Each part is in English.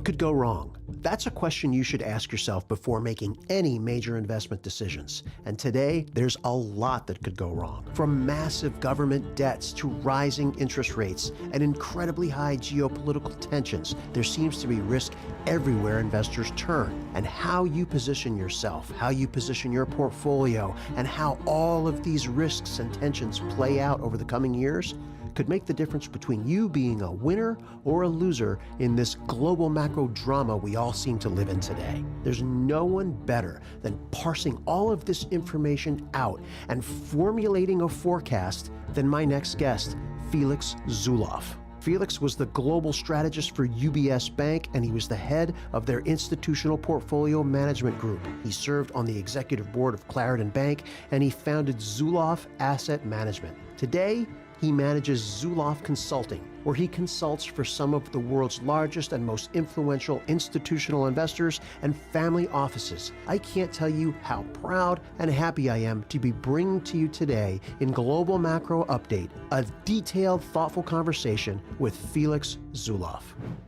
could go wrong? That's a question you should ask yourself before making any major investment decisions. And today, there's a lot that could go wrong. From massive government debts to rising interest rates and incredibly high geopolitical tensions, there seems to be risk everywhere investors turn. And how you position yourself, how you position your portfolio, and how all of these risks and tensions play out over the coming years could make the difference between you being a winner or a loser in this global macro drama we all seem to live in today. There's no one better than parsing all of this information out and formulating a forecast than my next guest, Felix Zulauf. Felix was the global strategist for UBS Bank, and he was the head of their institutional portfolio management group. He served on the executive board of Clarendon Bank, and he founded Zulauf Asset Management. Today, he manages Zulauf Consulting, where he consults for some of the world's largest and most influential institutional investors and family offices. I can't tell you how proud and happy I am to be bringing to you today in Global Macro Update, a detailed, thoughtful conversation with Felix Zulauf.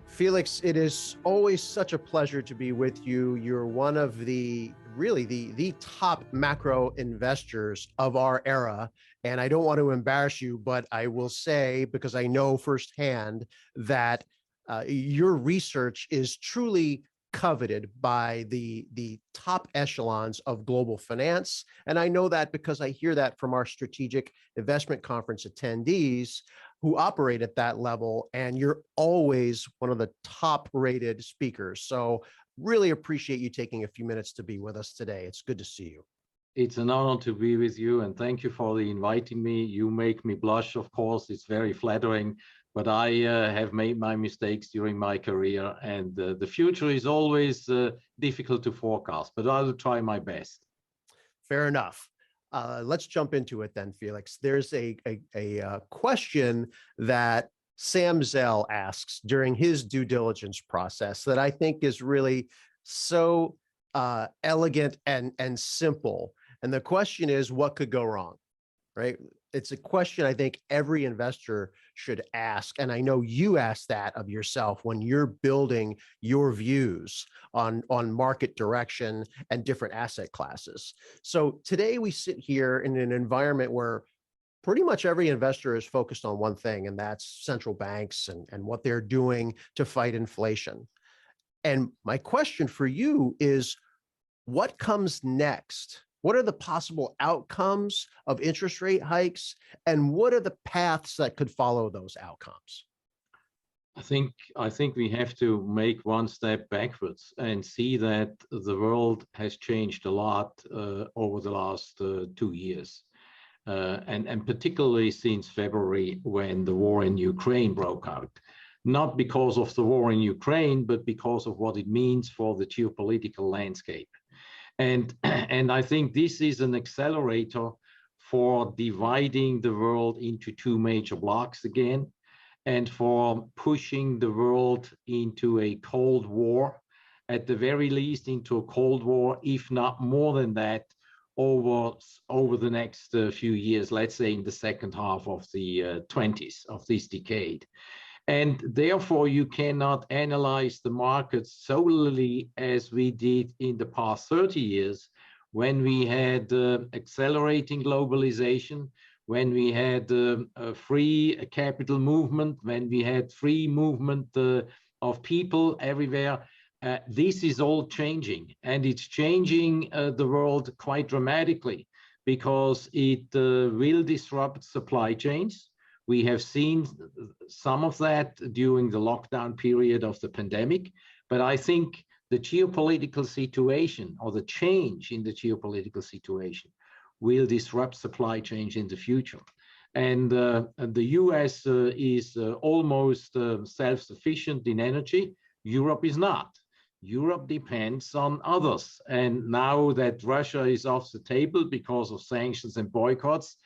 Felix, it is always such a pleasure to be with you. You're one of the top macro investors of our era. And I don't want to embarrass you, but I will say, because I know firsthand that your research is truly coveted by the top echelons of global finance. And I know that because I hear that from our strategic investment conference attendees who operate at that level. And you're always one of the top rated speakers. So really appreciate you taking a few minutes to be with us today. It's good to see you. It's an honor to be with you, and thank you for inviting me. You make me blush, of course. It's very flattering, but I have made my mistakes during my career, and the future is always difficult to forecast, but I'll try my best. Fair enough. Let's jump into it then, Felix. There's a question that Sam Zell asks during his due diligence process that I think is really so elegant and simple. And the question is, what could go wrong, right? It's a question I think every investor should ask. And I know you ask that of yourself when you're building your views on market direction and different asset classes. So today we sit here in an environment where pretty much every investor is focused on one thing, and that's central banks and what they're doing to fight inflation. And my question for you is, what comes next? What are the possible outcomes of interest rate hikes? And what are the paths that could follow those outcomes? I think we have to make one step backwards and see that the world has changed a lot over the last 2 years. And particularly since February, when the war in Ukraine broke out. Not because of the war in Ukraine, but because of what it means for the geopolitical landscape. And I think this is an accelerator for dividing the world into two major blocks again, and for pushing the world into a Cold War, at the very least into a Cold War, if not more than that, over the next few years, let's say in the second half of the 20s of this decade. And therefore, you cannot analyze the markets solely as we did in the past 30 years, when we had accelerating globalization, when we had a free capital movement, when we had free movement of people everywhere. This is all changing, and it's changing the world quite dramatically, because it will disrupt supply chains. We have seen some of that during the lockdown period of the pandemic, but I think the geopolitical situation, or the change in the geopolitical situation, will disrupt supply chains in the future. And the US is almost self-sufficient in energy. Europe is not. Europe depends on others. And now that Russia is off the table because of sanctions and boycotts,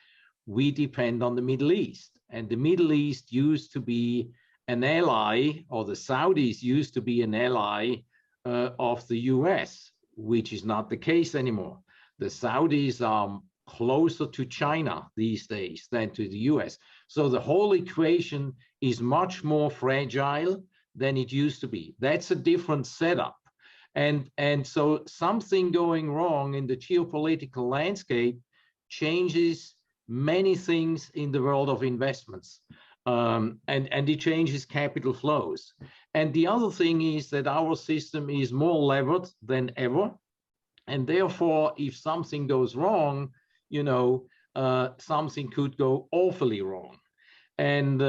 we depend on the Middle East. And the Middle East used to be an ally, or the Saudis used to be an ally of the US, which is not the case anymore. The Saudis are closer to China these days than to the US. So the whole equation is much more fragile than it used to be. That's a different setup. And so something going wrong in the geopolitical landscape changes many things in the world of investments. And it changes capital flows. And the other thing is that our system is more levered than ever. And therefore, if something goes wrong, something could go awfully wrong. And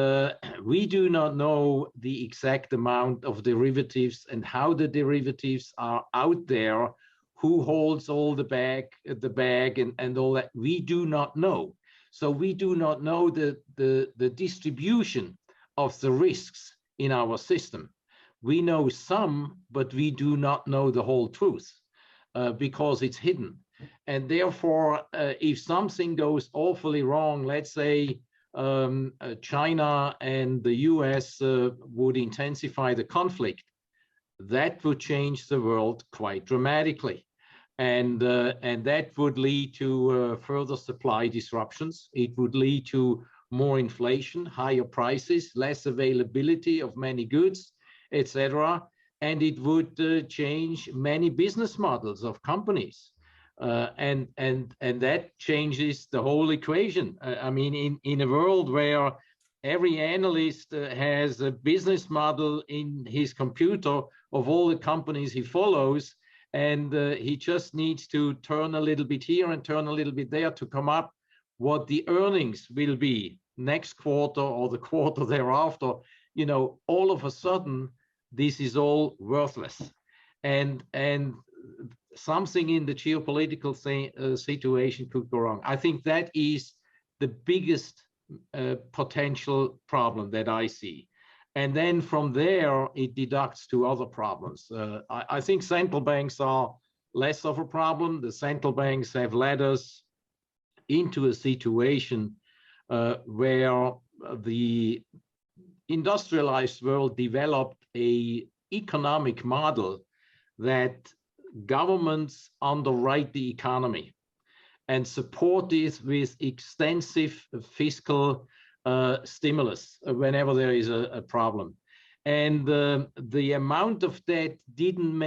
we do not know the exact amount of derivatives and how the derivatives are out there, who holds all the bag and all that. We do not know. So we do not know the distribution of the risks in our system. We know some, but we do not know the whole truth because it's hidden. And therefore, if something goes awfully wrong, let's say China and the US would intensify the conflict, that would change the world quite dramatically. And that would lead to further supply disruptions. It would lead to more inflation, higher prices, less availability of many goods, etc. And it would change many business models of companies. And that changes the whole equation. I mean, in a world where every analyst has a business model in his computer of all the companies he follows, and he just needs to turn a little bit here and turn a little bit there to come up what the earnings will be next quarter or the quarter thereafter. All of a sudden, this is all worthless. And something in the geopolitical situation could go wrong. I think that is the biggest potential problem that I see. And then from there, it deducts to other problems. I think central banks are less of a problem. The central banks have led us into a situation where the industrialized world developed an economic model that governments underwrite the economy and support it with extensive fiscal stimulus whenever there is a problem. And the amount of debt didn't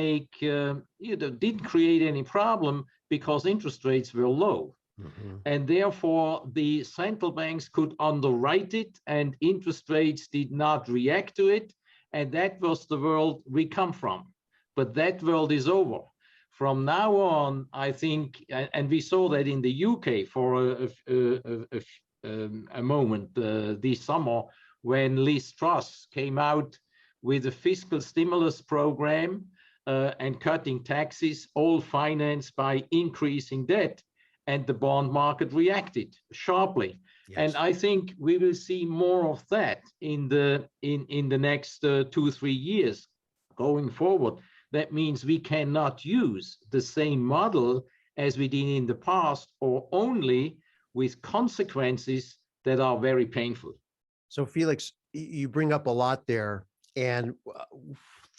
didn't create any problem because interest rates were low. Mm-hmm. And therefore, the central banks could underwrite it and interest rates did not react to it. And that was the world we come from. But that world is over. From now on, I think, and we saw that in the UK for a moment this summer when Liz Truss came out with a fiscal stimulus program and cutting taxes, all financed by increasing debt, and the bond market reacted sharply. Yes. And I think we will see more of that in the next 2-3 years going forward. That means we cannot use the same model as we did in the past, or only with consequences that are very painful. So Felix, you bring up a lot there. And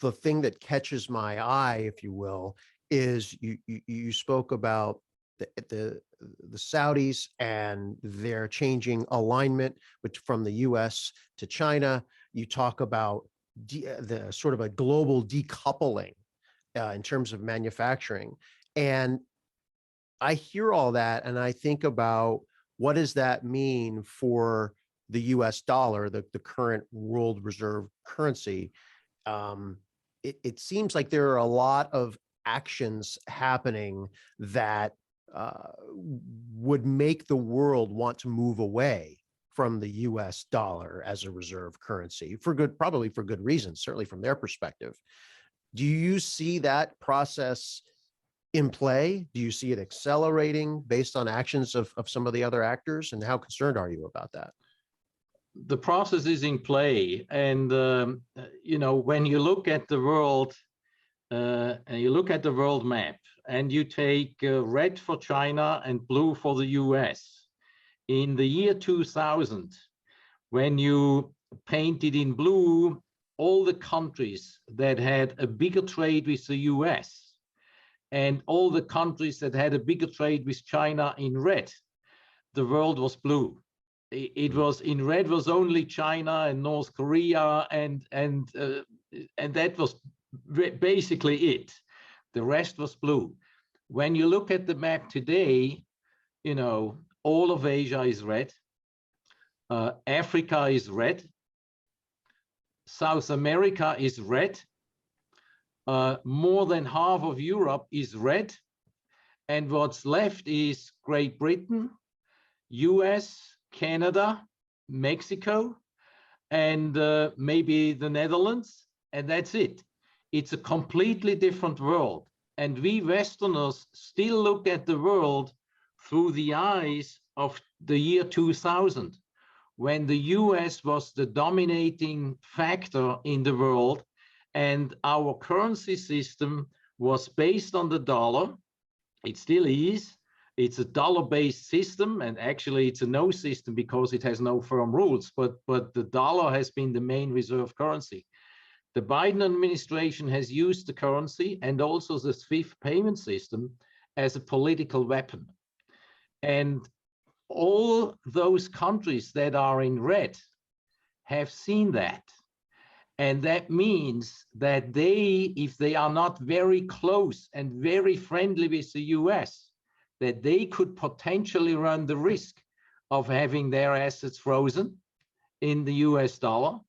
the thing that catches my eye, if you will, is you spoke about the Saudis and their changing alignment from the US to China. You talk about the sort of a global decoupling in terms of manufacturing. And I hear all that and I think about what does that mean for the US dollar, the current world reserve currency. It seems like there are a lot of actions happening that would make the world want to move away from the US dollar as a reserve currency probably for good reasons, certainly from their perspective. Do you see that process in play? Do you see it accelerating based on actions of some of the other actors? And how concerned are you about that? The process is in play. And, when you look at the world, and you look at the world map, and you take red for China and blue for the US, in the year 2000, when you painted in blue all the countries that had a bigger trade with the US and all the countries that had a bigger trade with China in red, the world was blue. It was in red was only China and North Korea and and that was basically it. The rest was blue. When you look at the map today, you know, all of Asia is red. Africa is red. South America is red. More than half of Europe is red. And what's left is Great Britain, US, Canada, Mexico, and maybe the Netherlands, and that's it. It's a completely different world. And we Westerners still look at the world through the eyes of the year 2000, when the US was the dominating factor in the world, and our currency system was based on the dollar. It still is. It's a dollar-based system, and actually it's a no system because it has no firm rules, but the dollar has been the main reserve currency. The Biden administration has used the currency and also the SWIFT payment system as a political weapon. And all those countries that are in red have seen that. And that means that they, if they are not very close and very friendly with the US, that they could potentially run the risk of having their assets frozen in the US dollar,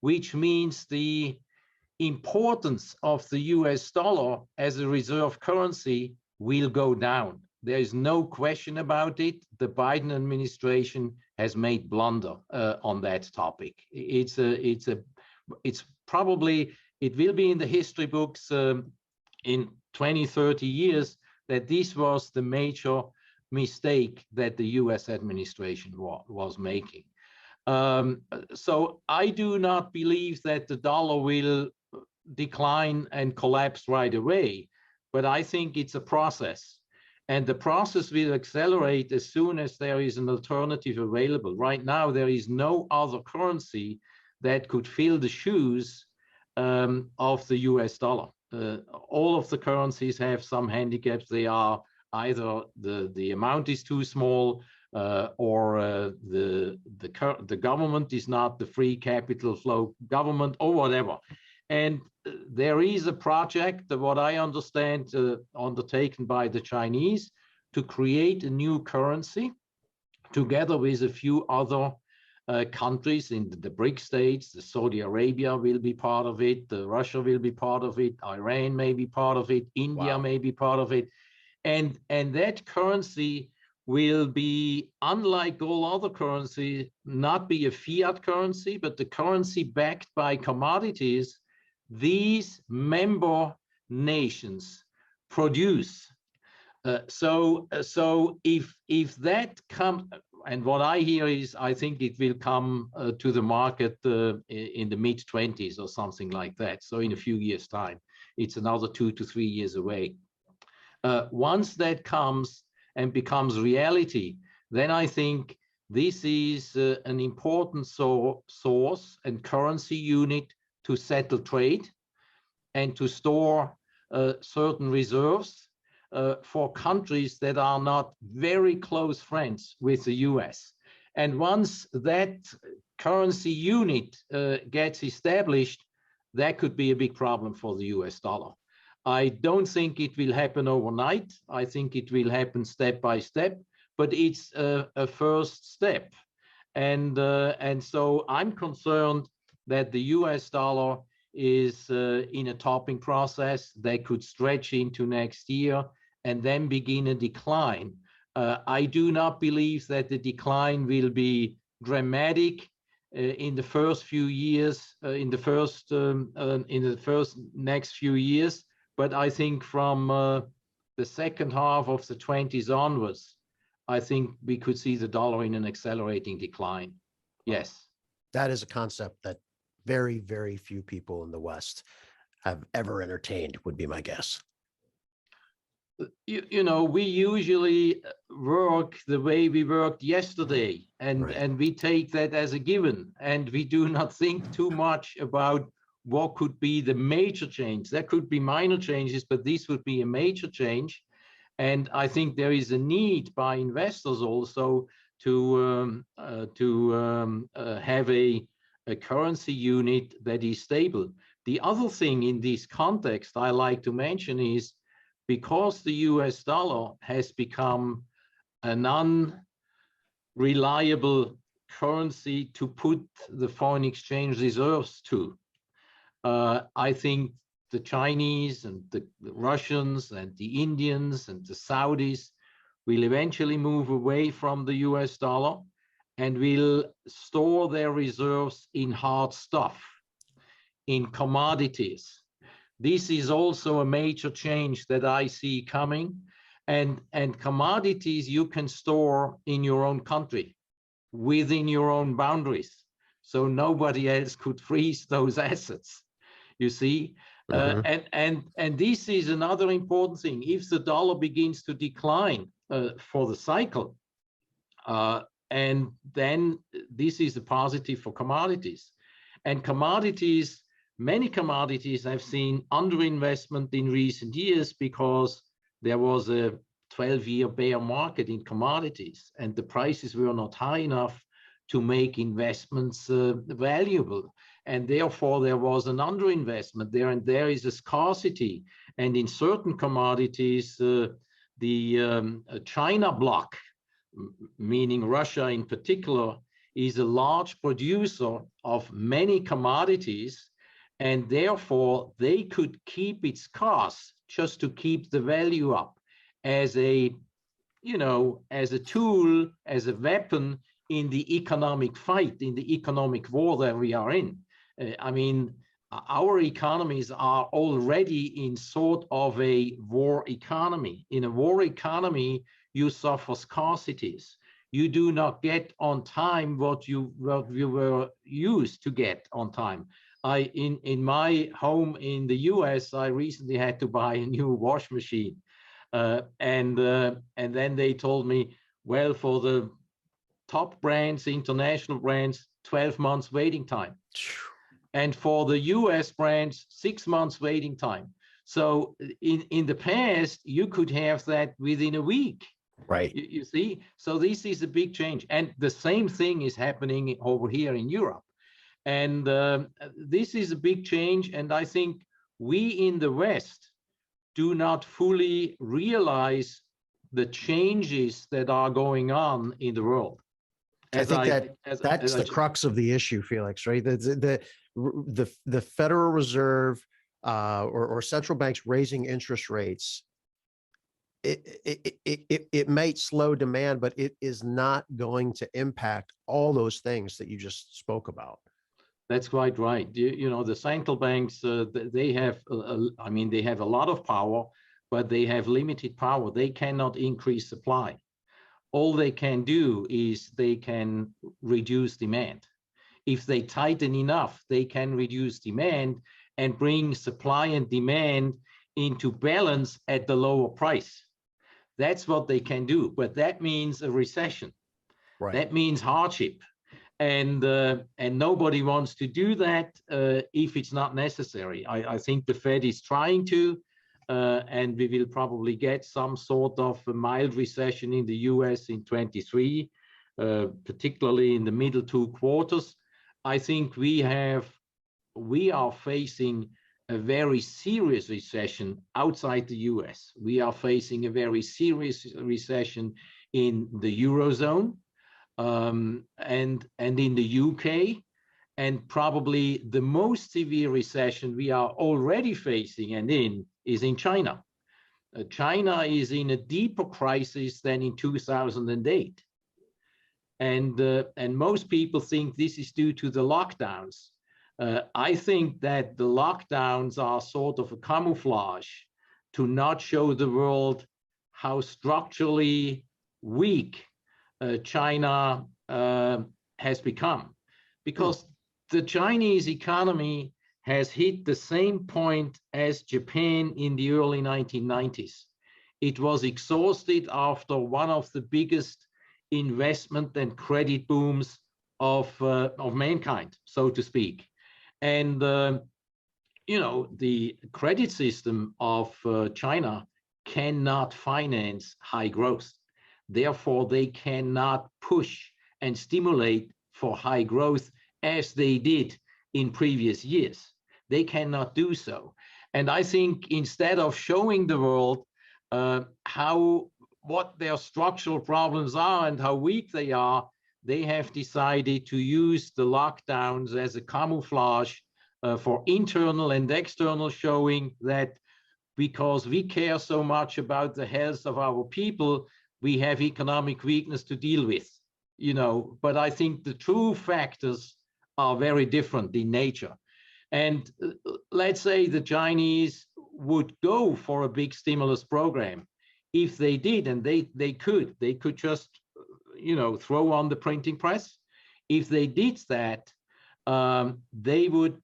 which means the importance of the US dollar as a reserve currency will go down. There is no question about it. The Biden administration has made blunder on that topic. It's probably, it will be in the history books in 20, 30 years that this was the major mistake that the US administration was making. So I do not believe that the dollar will decline and collapse right away, but I think it's a process. And the process will accelerate as soon as there is an alternative available. Right now, there is no other currency that could fill the shoes of the US dollar. All of the currencies have some handicaps. They are either the amount is too small, or the government is not the free capital flow government, or whatever. And there is a project, what I understand, undertaken by the Chinese to create a new currency together with a few other countries in the BRIC states. The Saudi Arabia will be part of it, Russia will be part of it, Iran may be part of it, India may be part of it. And that currency will be, unlike all other currencies, not be a fiat currency, but the currency backed by commodities these member nations produce. So if that comes, and what I hear is, I think it will come to the market in the mid-20s or something like that. So in a few years' time, it's another 2 to 3 years away. Once that comes and becomes reality, then I think this is an important source and currency unit to settle trade and to store certain reserves for countries that are not very close friends with the US. And once that currency unit gets established, that could be a big problem for the US dollar. I don't think it will happen overnight. I think it will happen step by step, but it's a first step. And so I'm concerned that the US dollar is in a topping process that could stretch into next year and then begin a decline. I do not believe that the decline will be dramatic in the first few years, in the first next few years, but I think from the second half of the 20s onwards, I think we could see the dollar in an accelerating decline. Yes. That is a concept that very, very few people in the West have ever entertained, would be my guess. You know, we usually work the way we worked yesterday, and we take that as a given, and we do not think too much about what could be the major change. There could be minor changes, but this would be a major change. And I think there is a need by investors also to have a currency unit that is stable. The other thing in this context I like to mention is because the US dollar has become an unreliable currency to put the foreign exchange reserves to, I think the Chinese and the Russians and the Indians and the Saudis will eventually move away from the US dollar and will store their reserves in hard stuff, in commodities. This is also a major change that I see coming. And commodities you can store in your own country, within your own boundaries. So nobody else could freeze those assets, you see. And this is another important thing. If the dollar begins to decline for the cycle, and then this is a positive for commodities. And commodities, many commodities have seen underinvestment in recent years because there was a 12-year bear market in commodities and the prices were not high enough to make investments valuable. And therefore there was an underinvestment there, and there is a scarcity. And in certain commodities, the China bloc, meaning Russia in particular, is a large producer of many commodities, and therefore they could keep its costs just to keep the value up as a, you know, as a tool, as a weapon in the economic fight, in the economic war that we are in. I mean, our economies are already in sort of a war economy. In a war economy, you suffer scarcities. You do not get on time what you were used to get on time. In my home in the US, I recently had to buy a new wash machine. And then they told me, well, for the top brands, international brands, 12 months waiting time. And for the US brands, 6 months waiting time. So in the past, you could have that within a week. Right. You see? So this is a big change. And the same thing is happening over here in Europe. And this is a big change. And I think we in the West do not fully realize the changes that are going on in the world. I think that's the crux of the issue, Felix, right? The Federal Reserve or central banks raising interest rates, it might slow demand, but it is not going to impact all those things that you just spoke about. That's quite right. You know, the central banks, they have, I mean, they have a lot of power, but they have limited power. They cannot increase supply. All they can do is they can reduce demand. If they tighten enough, they can reduce demand and bring supply and demand into balance at the lower price. That's what they can do. But that means a recession. Right. That means hardship. And nobody wants to do that if it's not necessary. I think the Fed is trying to, and we will probably get some sort of a mild recession in the US in 23, particularly in the middle 2 quarters. I think we are facing a very serious recession outside the US. We are facing a very serious recession in the Eurozone. And in the UK, and probably the most severe recession we are already facing and is in China. China is in a deeper crisis than in 2008. And most people think this is due to the lockdowns. I think that the lockdowns are sort of a camouflage to not show the world how structurally weak China has become, because the Chinese economy has hit the same point as Japan in the early 1990s. It was exhausted after one of the biggest investment and credit booms of mankind, so to speak. And you know, the credit system of China cannot finance high growth. Therefore, they cannot push and stimulate for high growth as they did in previous years. They cannot do so. And I think instead of showing the world what their structural problems are and how weak they are, they have decided to use the lockdowns as a camouflage for internal and external showing that because we care so much about the health of our people, we have economic weakness to deal with, but I think the true factors are very different in nature. And let's say the Chinese would go for a big stimulus program. If they did, and they could just, throw on the printing press. If they did that, they would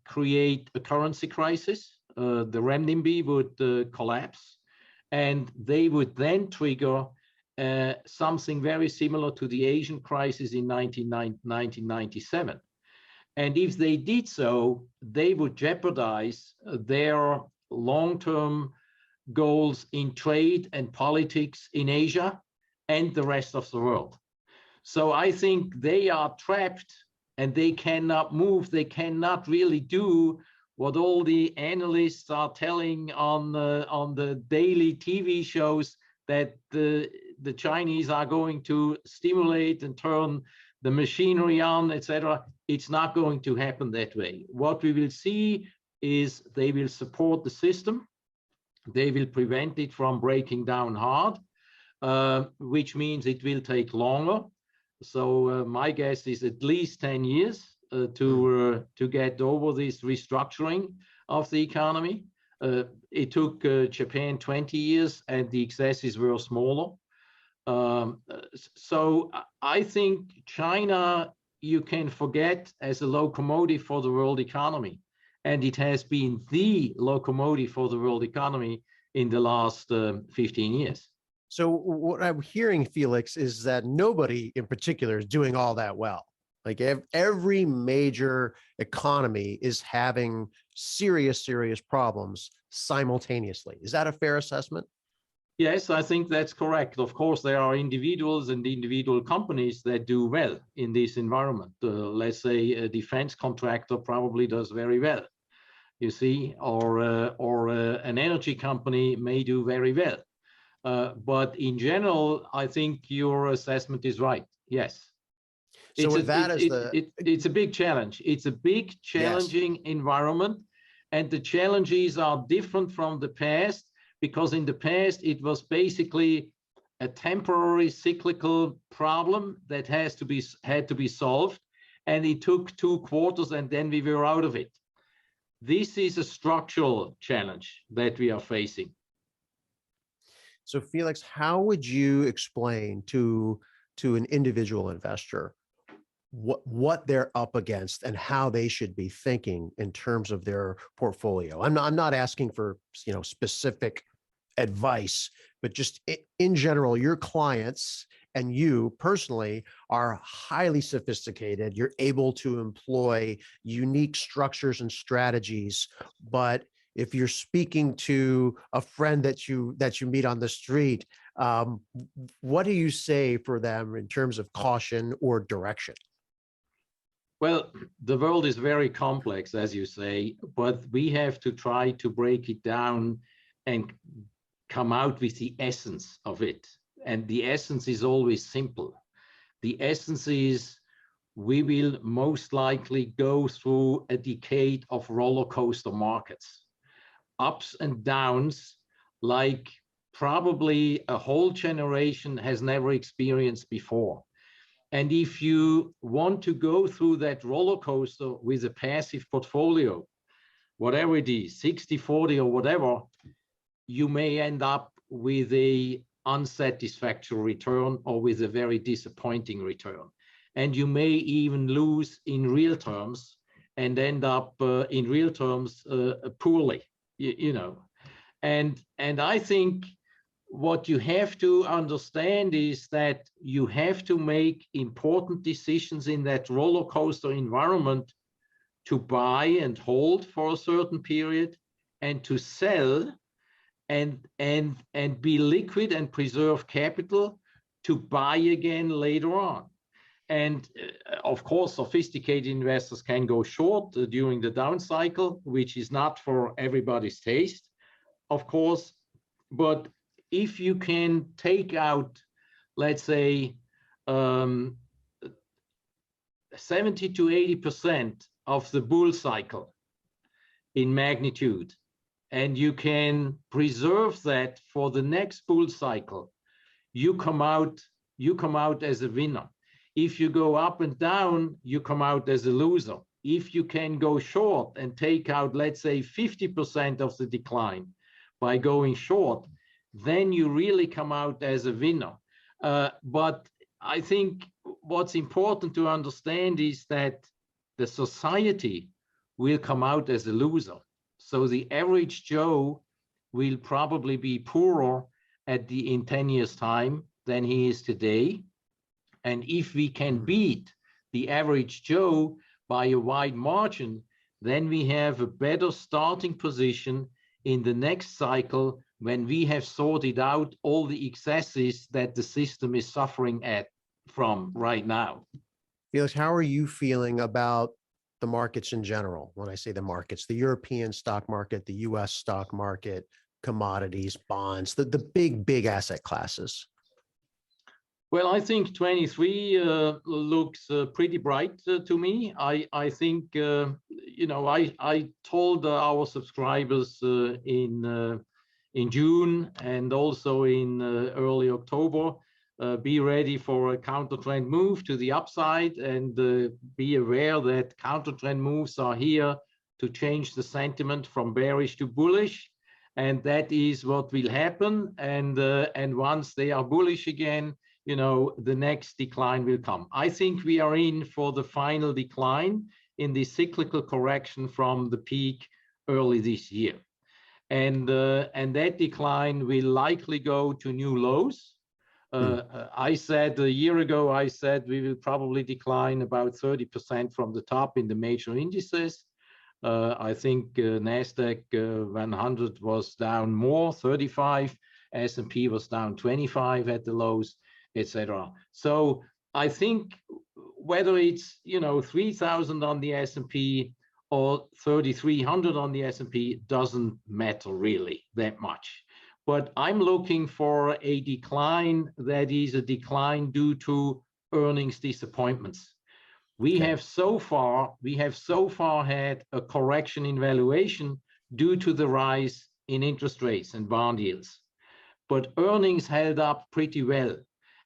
create a currency crisis. The renminbi would collapse, and they would then trigger something very similar to the Asian crisis in 1997. And if they did so, they would jeopardize their long-term goals in trade and politics in Asia and the rest of the world. So I think they are trapped and they cannot move. They cannot really do what all the analysts are telling on the daily TV shows, that the Chinese are going to stimulate and turn the machinery on, etc. It's not going to happen that way. What we will see is they will support the system. They will prevent it from breaking down hard, which means it will take longer. So my guess is at least 10 years to get over this restructuring of the economy. It took Japan 20 years, and the excesses were smaller. So I think China, you can forget as a locomotive for the world economy. And it has been the locomotive for the world economy in the last 15 years. So what I'm hearing, Felix, is that nobody in particular is doing all that well. Like every major economy is having serious problems simultaneously. Is that a fair assessment? Yes, I think that's correct. Of course, there are individuals and individual companies that do well in this environment. Let's say a defense contractor probably does very well, you see, or an energy company may do very well. But in general, I think your assessment is right. Yes. So it's a big challenge. It's a big, challenging environment. And the challenges are different from the past, because in the past, it was basically a temporary cyclical problem that had to be solved. And it took 2 quarters, and then we were out of it. This is a structural challenge that we are facing. So Felix, how would you explain to an individual investor what they're up against and how they should be thinking in terms of their portfolio? I'm not asking for specific advice, but just in general, your clients and you personally are highly sophisticated. You're able to employ unique structures and strategies, but if you're speaking to a friend that you meet on the street, what do you say for them in terms of caution or direction? Well, the world is very complex, as you say, but we have to try to break it down and come out with the essence of it. And the essence is always simple. The essence is we will most likely go through a decade of roller coaster markets. Ups and downs like probably a whole generation has never experienced before. And if you want to go through that roller coaster with a passive portfolio, whatever it is, 60-40 or whatever, you may end up with a unsatisfactory return or with a very disappointing return. And you may even lose in real terms and end up in real terms poorly. And I think what you have to understand is that you have to make important decisions in that roller coaster environment to buy and hold for a certain period, and to sell and be liquid and preserve capital to buy again later on. And of course, sophisticated investors can go short during the down cycle, which is not for everybody's taste, of course. But if you can take out, let's say, 70 to 80% of the bull cycle in magnitude, and you can preserve that for the next bull cycle, you come out as a winner. If you go up and down, you come out as a loser. If you can go short and take out, let's say, 50% of the decline by going short, then you really come out as a winner. But I think what's important to understand is that the society will come out as a loser. So the average Joe will probably be poorer in 10 years' time than he is today. And if we can beat the average Joe by a wide margin, then we have a better starting position in the next cycle when we have sorted out all the excesses that the system is suffering from right now. Felix, how are you feeling about the markets in general? When I say the markets, the European stock market, the US stock market, commodities, bonds, the big asset classes. Well, I think 23 looks pretty bright to me. I think, I told our subscribers in June and also in early October, be ready for a counter trend move to the upside, and be aware that counter trend moves are here to change the sentiment from bearish to bullish. And that is what will happen. And once they are bullish again, the next decline will come. I think we are in for the final decline in the cyclical correction from the peak early this year. And that decline will likely go to new lows. I said a year ago, we will probably decline about 30% from the top in the major indices. I think NASDAQ 100 was down more, 35. S&P was down 25 at the lows, etc. So I think whether it's 3,000 on the S&P or 3,300 on the S&P doesn't matter really that much. But I'm looking for a decline that is a decline due to earnings disappointments. We have so far had a correction in valuation due to the rise in interest rates and bond yields. But earnings held up pretty well.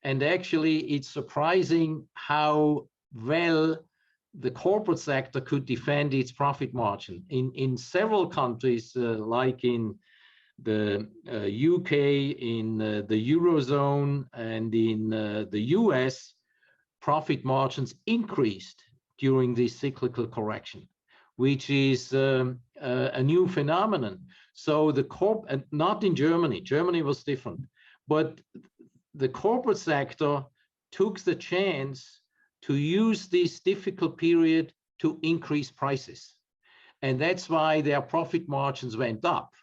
And actually, it's surprising how well the corporate sector could defend its profit margin. In several countries, like in the UK, in the Eurozone, and in the US, profit margins increased during this cyclical correction, which is a new phenomenon. So not in Germany. Germany was different, but the corporate sector took the chance to use this difficult period to increase prices. And that's why their profit margins went up.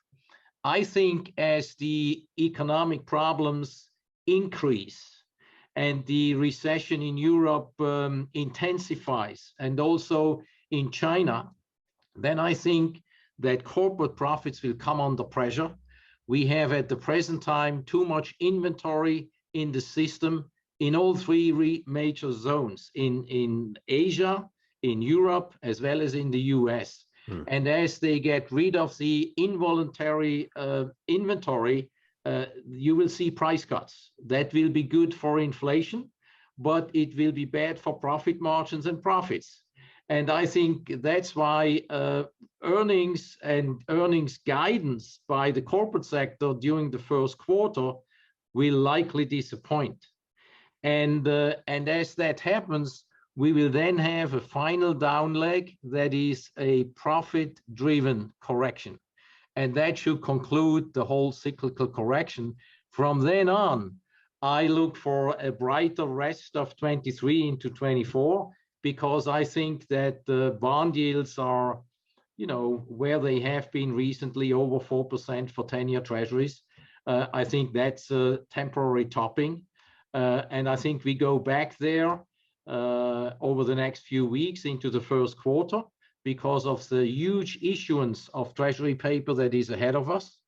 I think as the economic problems increase and the recession in Europe intensifies, and also in China, then I think that corporate profits will come under pressure. We have at the present time too much inventory in the system in all three major zones, in Asia, in Europe, as well as in the US. And as they get rid of the involuntary inventory, you will see price cuts. That will be good for inflation, but it will be bad for profit margins and profits. And I think that's why earnings and earnings guidance by the corporate sector during the first quarter will likely disappoint. And as that happens, we will then have a final down leg that is a profit-driven correction. And that should conclude the whole cyclical correction. From then on, I look for a brighter rest of 23 into 24, because I think that the bond yields are, where they have been recently, over 4% for 10-year treasuries. I think that's a temporary topping. And I think we go back there over the next few weeks into the first quarter because of the huge issuance of treasury paper that is ahead of us.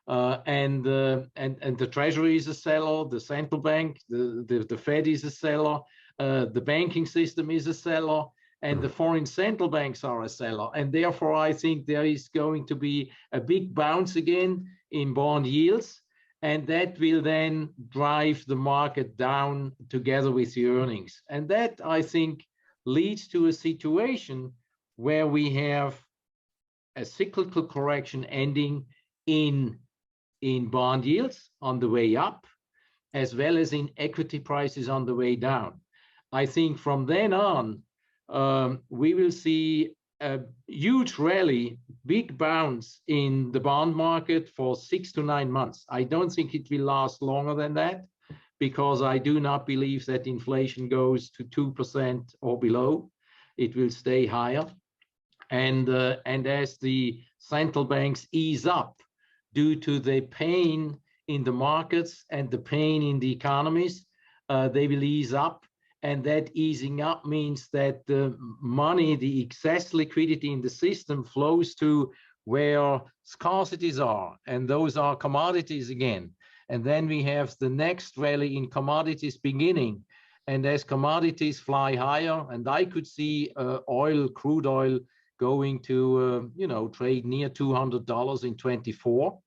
And the Treasury is a seller, the central bank, the Fed is a seller, the banking system is a seller, and the foreign central banks are a seller. And therefore, I think there is going to be a big bounce again in bond yields, and that will then drive the market down together with the earnings. And that, I think, leads to a situation where we have a cyclical correction ending in bond yields on the way up, as well as in equity prices on the way down. I think from then on, we will see a huge rally, big bounce in the bond market for 6 to 9 months. I don't think it will last longer than that, because I do not believe that inflation goes to 2% or below. It will stay higher. And as the central banks ease up due to the pain in the markets and the pain in the economies, they will ease up. And that easing up means that the money, the excess liquidity in the system flows to where scarcities are, and those are commodities again. And then we have the next rally in commodities beginning. And as commodities fly higher, and I could see crude oil going to, trade near $200 in 24,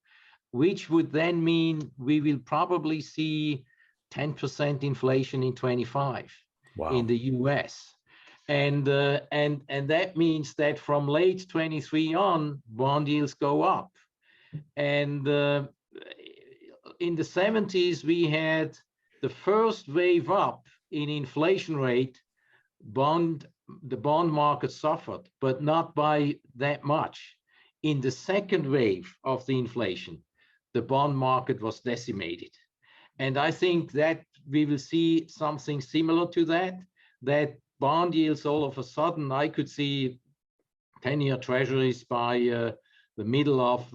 which would then mean we will probably see 10% inflation in 25 in the US. And that means that from late 23 on, bond yields go up. And in the 70s, we had the first wave up in inflation rate. The bond market suffered, but not by that much. In the second wave of the inflation, the bond market was decimated. And I think that we will see something similar to that bond yields all of a sudden, I could see 10-year treasuries by the middle of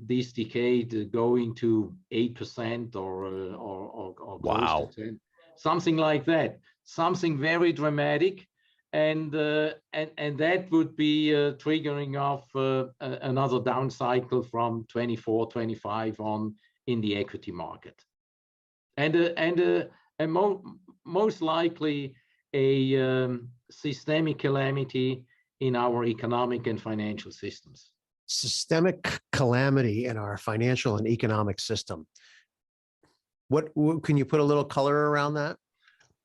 this decade going to 8% or close to 10, something like that, something very dramatic. And that would be triggering off another down cycle from 24, 25 on in the equity market. And most likely a systemic calamity in our economic and financial systems. Systemic calamity in our financial and economic system. What can you put a little color around that?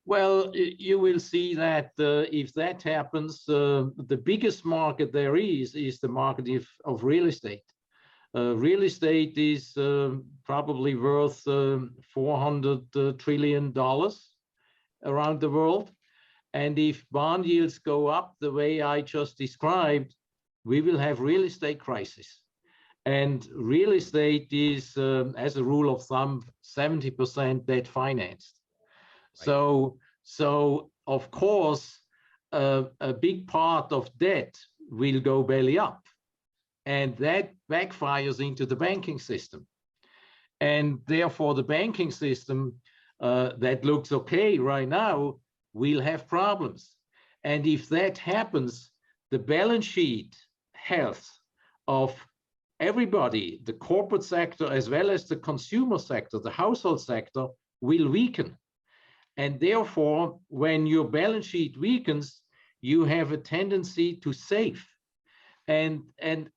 Well, you will see that if that happens, the biggest market there is the market of real estate. Real estate is probably worth $400 trillion around the world. And if bond yields go up the way I just described, we will have real estate crisis. And real estate is, as a rule of thumb, 70% debt financed. Right. So of course, a big part of debt will go belly up, and that backfires into the banking system. And therefore, the banking system that looks okay right now will have problems. And if that happens, the balance sheet health of everybody, the corporate sector as well as the consumer sector, the household sector, will weaken. And therefore, when your balance sheet weakens, you have a tendency to save. And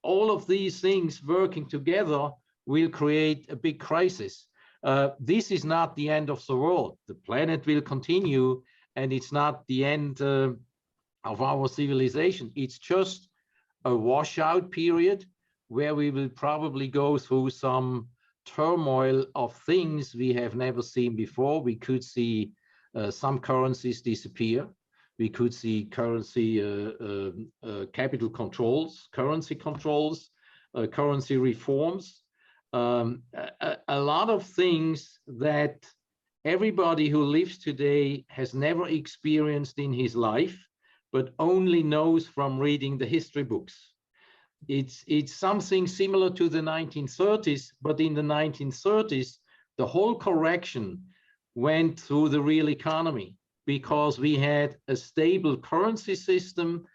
all of these things working together will create a big crisis. This is not the end of the world. The planet will continue, and it's not the end of our civilization. It's just a washout period where we will probably go through some turmoil of things we have never seen before. We could see some currencies disappear. We could see currency capital controls, currency controls, currency reforms, a lot of things that everybody who lives today has never experienced in his life, but only knows from reading the history books. It's something similar to the 1930s, but in the 1930s, the whole correction went through the real economy. because we had a stable currency system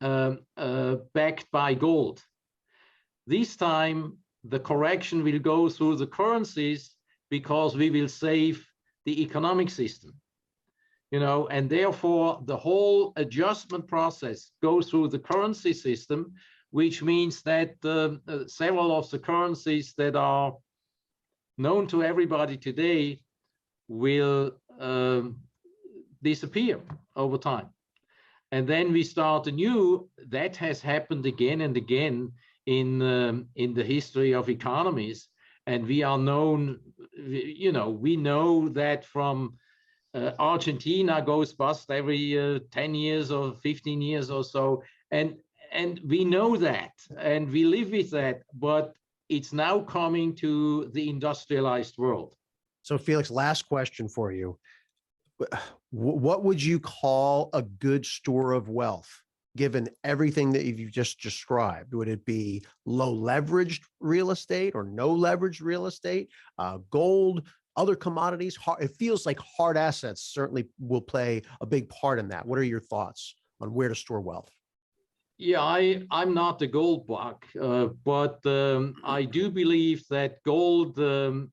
backed by gold. This time, the correction will go through the currencies because we will save the economic system, and therefore the whole adjustment process goes through the currency system, which means that several of the currencies that are known to everybody today will disappear over time. And then we start anew. That has happened again and again in the history of economies. And we are known, we know that from Argentina goes bust every 10 years or 15 years or so. And we know that, and we live with that, but it's now coming to the industrialized world. So Felix, last question for you. What would you call a good store of wealth, given everything that you've just described? Would it be low leveraged real estate or no leveraged real estate, gold, other commodities? It feels like hard assets certainly will play a big part in that. What are your thoughts on where to store wealth? Yeah, I'm not the gold bug, but I do believe that gold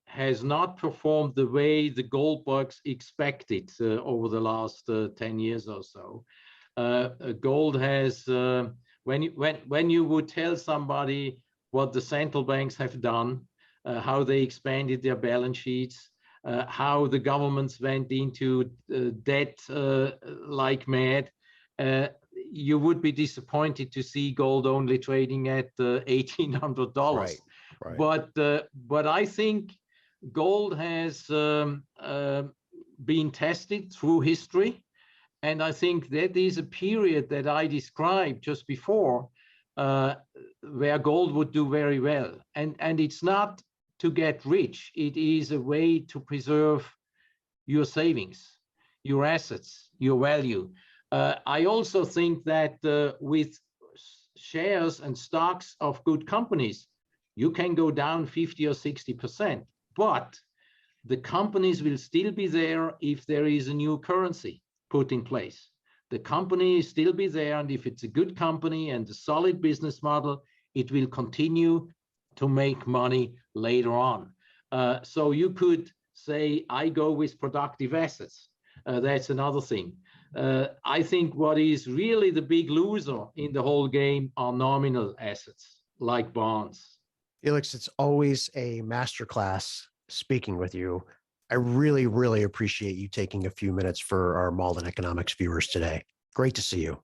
has not performed the way the gold bugs expected over the last 10 years or so. Gold has, when you would tell somebody what the central banks have done, how they expanded their balance sheets, how the governments went into debt like mad, you would be disappointed to see gold only trading at $1,800. Right. But I think gold has been tested through history, and I think that is a period that I described just before, where gold would do very well. And it's not to get rich; it is a way to preserve your savings, your assets, your value. I also think that with shares and stocks of good companies, you can go down 50 or 60%, but the companies will still be there if there is a new currency put in place. The company will still be there, and if it's a good company and a solid business model, it will continue to make money later on. So you could say, I go with productive assets. That's another thing. I think what is really the big loser in the whole game are nominal assets, like bonds. Felix, it's always a masterclass speaking with you. I really, really appreciate you taking a few minutes for our Mauldin Economics viewers today. Great to see you.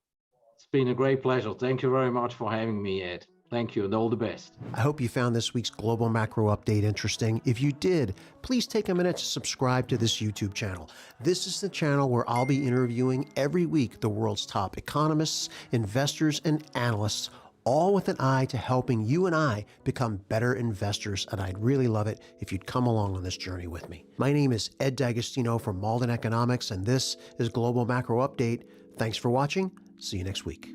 It's been a great pleasure. Thank you very much for having me, Ed. Thank you, and all the best. I hope you found this week's Global Macro Update interesting. If you did, please take a minute to subscribe to this YouTube channel. This is the channel where I'll be interviewing every week the world's top economists, investors, and analysts, all with an eye to helping you and I become better investors, and I'd really love it if you'd come along on this journey with me. My name is Ed D'Agostino from Mauldin Economics, and this is Global Macro Update. Thanks for watching. See you next week.